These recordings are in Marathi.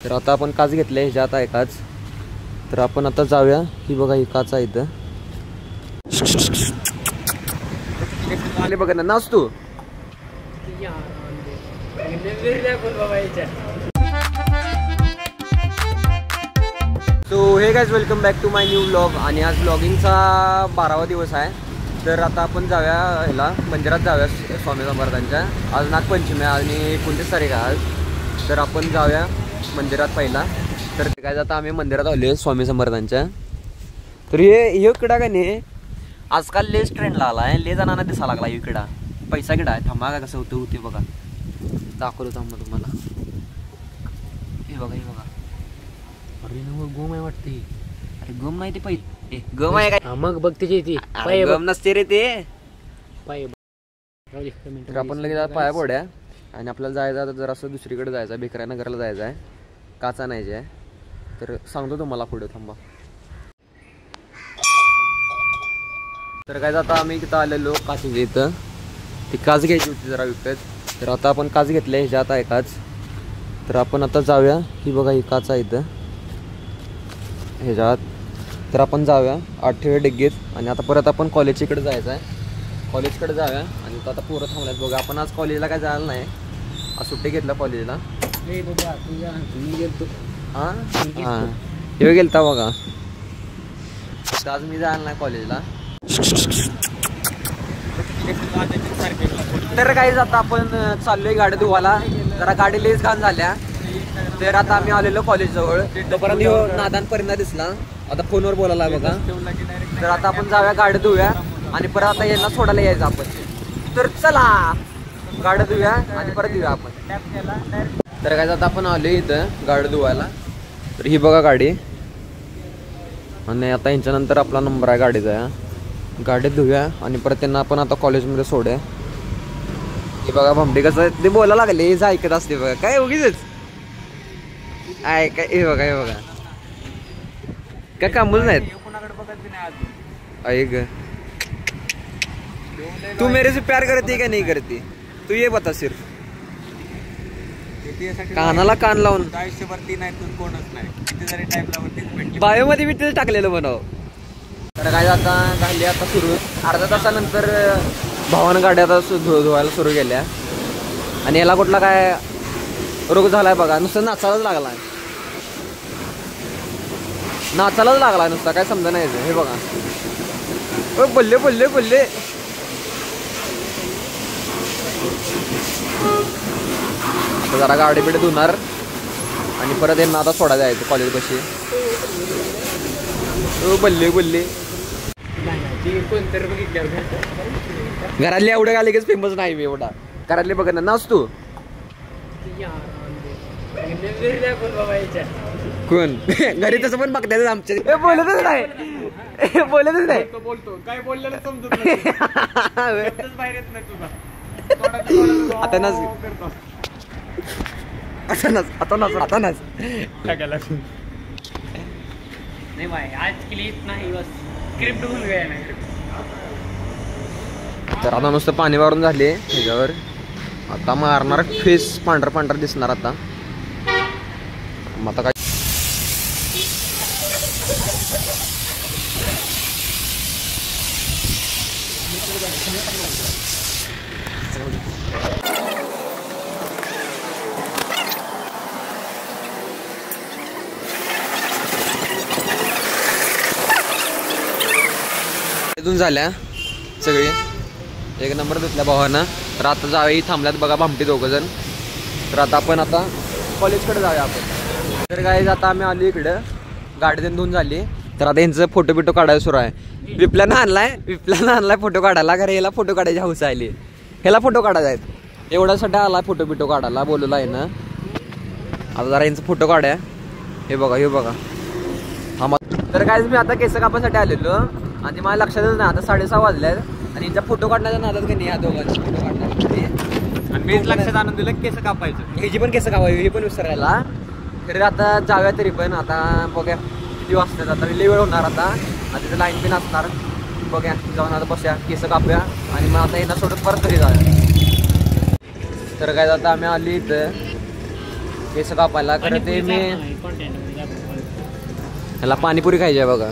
तर आता आपण काच घेतले ह्याच्यात आहे काच. तर आपण आता जाऊया. ही बघा ही काच आहे इथं. आले बघा ना नाच तू. So hey guys welcome back to my new vlog. आणि आज व्लॉगिंगचा 12वा दिवस आहे. तर आता आपण जाऊया ह्याला मंदिरात जाऊया स्वामी समर्थांच्या. आज नागपंचमी आणि 29 तारीख आहे आज. तर आपण जाऊया मंदिरात पहिला. तर काय जाता आम्ही मंदिरात आलोय स्वामी समर्थांच्या. तर हे किडा का नाही आजकाल लेस ट्रेंडला आला आहे. ले जणांना दिसा लागला हे किडा. पैसा किडा आहे. थांबा का कसं होते बघा दाखवतो थांबा तुम्हाला. हे बघा हे बघा. अरे गोम आहे वाटते. अरे गम नाही ते पहिले गम आहे काय मग बघ त्याची ती गम नसते रे ते पाय. तर आपण लगेच पाया पड्या आणि आपल्याला जायचं आता जरा असं दुसरीकडे जायचं आहे. भिकऱ्या नगरला जायचं आहे. काचा नाही आहे. तर सांगतो तुम्हाला पुढे थांबा. तर काय आता आम्ही इथं आलेलो काचेच्या इथं. ती काच घ्यायची होती जरा विकत. तर आता आपण काच घेतले ह्याच्यात आहे काच. तर आपण आता जाऊया. ही बघा ही काच आहे इथं ह्याच्यात. तर आपण जाऊया 8व्या डिग्गीत. आणि आता परत आपण कॉलेजच्या इकडे जायचं आहे. कॉलेजकडे जाऊया. आणि आता पोरं थांबल्यात बघा. आपण आज कॉलेजला काय जायला नाही. आज सुट्टी घेतला कॉलेजला. हां हां हे गेलता बघा. आज मी जायला नाही कॉलेजला. तर काही आता आपण चाललोय गाडी धुवायला. जरा गाडी लेस घाण झाल्या. तर आता आम्ही आलेलो कॉलेज जवळ. तोपर्यंत नादान परिणाम दिसला. आता फोनवर बोलायला बघा. तर आता आपण जाऊया गाडी धुव्या आणि परत आता यांना सोडायला यायचं आपण. तर चला गाडी धुव्या आणि परत येऊया आपण. तर काय आता आपण आलो इथं गाडी धुवायला. तर ही बघा गाडी. आणि आता यांच्यानंतर आपला नंबर आहे गाडीचा. गाडीत धुव्या आणि परत त्यांना आपण आता कॉलेजमध्ये सोडूया. हे बघा भामडी कसं ते बोलायला लागले. हे ऐकत असते बघा काय उगीच आहे काय. हे बघा हे बघा काय कामच नाहीत. ऐक तू मेरे से प्यार करती है क्या नहीं करती तू ये बता सिर्फ. कानाला कान लावून बायो मध्ये मी तिथे टाकलेलं बनव. तर काय आता झाली आता सुरू. अर्धा तासानंतर भावानं गाड्या आता धुवायला सुरू केल्या. आणि याला कुठला काय रोग झालाय बघा. नुसतं नाचायलाच लागलाय. नाचायलाच लागलाय नुसता काय समजा नाही. हे बघा बोलले बोलले बोलले. आता जरा गाडी बिडी धुणार आणि परत यांना आता सोडा जायचं कॉलेज पाशी. बोलले बोलले घरातले एवढं गाले की फेमस नाही मी एवढा. घरातले बघ ना नाच तू. कोण घरी तसं पण बघताय आमच्या. बोलतच नाही बोलतच नाही. काय बोललेलं समजत नाही. आता नाच आता नाच आता नाच आता नाच. नहीं भाई आज के लिए इतना ही बस. स्क्रिप्ट भूल गया मैं. तर आता नुसतं पाणी वारून झाले ह्याच्यावर. आता मारणार फेस पांढरा पांढरा दिसणार आता. मग आता काय इथून झाल्या सगळी एक नंबर धुतल्या भावानं. तर आता जावे थांबल्यात बघा भामटी दोघं जण. तर आता आपण आता कॉलेजकडे जाऊया आपण. तर काय आता आम्ही आलो इकडं गाडी धुवून झाली. तर आता यांचं फोटो बिटो काढायला सुरू आहे. विप्ल्यानं आणलाय फोटो काढायला. कारण ह्याला फोटो काढायची हौस आली. ह्याला फोटो काढायचा आहेत. एवढ्यासाठी आला फोटो बिटो काढायला बोलवला आहे ना. आता जरा यांचा फोटो काढूया. हे बघा हे बघा हा. तर काय मी आता केस कापासाठी आलेलो आणि मला लक्षातच नाही. आता 6:30 वाजल्यात आणि यांचा फोटो काढण्याचा नादात की नाही ह्या दोघांचा फोटो काढण्यासाठी. आणि मीच लक्षात आणून दिलं केस कापायचं. ह्याची पण केस कापायची हे पण विसरायला. तरी आता जाऊया तरी पण. आता बघ्या किती वाजतात. आता लई वेळ होणार आता. आता तिथं लाईन पण असणार. बघ्या जाऊन आता बसूया केस कापूया आणि मग आता यांना सोडून परत तरी जाऊया. तर काय आता आम्ही आली इथं केस कापायला खरं ते मी कंटेंट ह्याला पाणीपुरी खायची आहे बघा,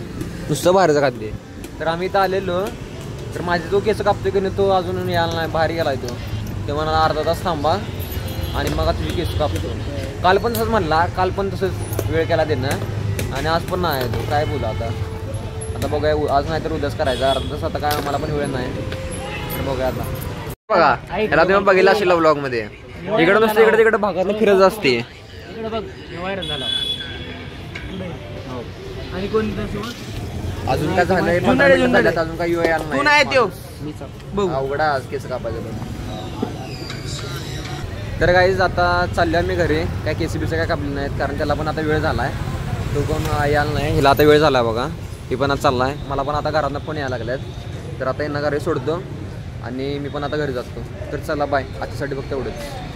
नुसतं बाहेरचं खाते. तर आम्ही इथं आलेलो, तर माझे जो केस कापतोय की नाही तो अजून यायला नाही, बाहेर गेला तो. ते मला अर्धा तास थांबा आणि मग तुझी केस कापतो. काल पण तसंच म्हणला, काल पण तसंच वेळ केला त्यानं आणि आज पण नाही तो. काय बोला आता बघूया, आज नाही तर उद्याच करायचा. अर्धा तास आता काय मला पण वेळ नाही, तर बघूया आता. बघा ह्याला तुम्ही बघितलं असेल ब्लॉग मध्ये, इकडं नुसतं इकडे तिकडे भागात फिरत असते. इकडे बघ व्हायरल झाला. आणि कोण अजून काय झालंय, 15 मिनिटं झाल्यात, अजून काय वेळ आला नाही. अवघड आहे आज केस कापायचं पण. तर गाईज आता चाललो मी घरी. काय केस बिस काय कापले नाहीत, कारण त्याला पण आता वेळ झालाय, तो कोण यायला नाही. हिला आता वेळ झालाय बघा, ही पण आज चाललाय. मला पण आता घरातनं पण यायला लागल्यात, तर आता यांना घरी सोडतो आणि मी पण आता घरी जातो. तर चला बाय, आजच्यासाठी फक्त एवढंच.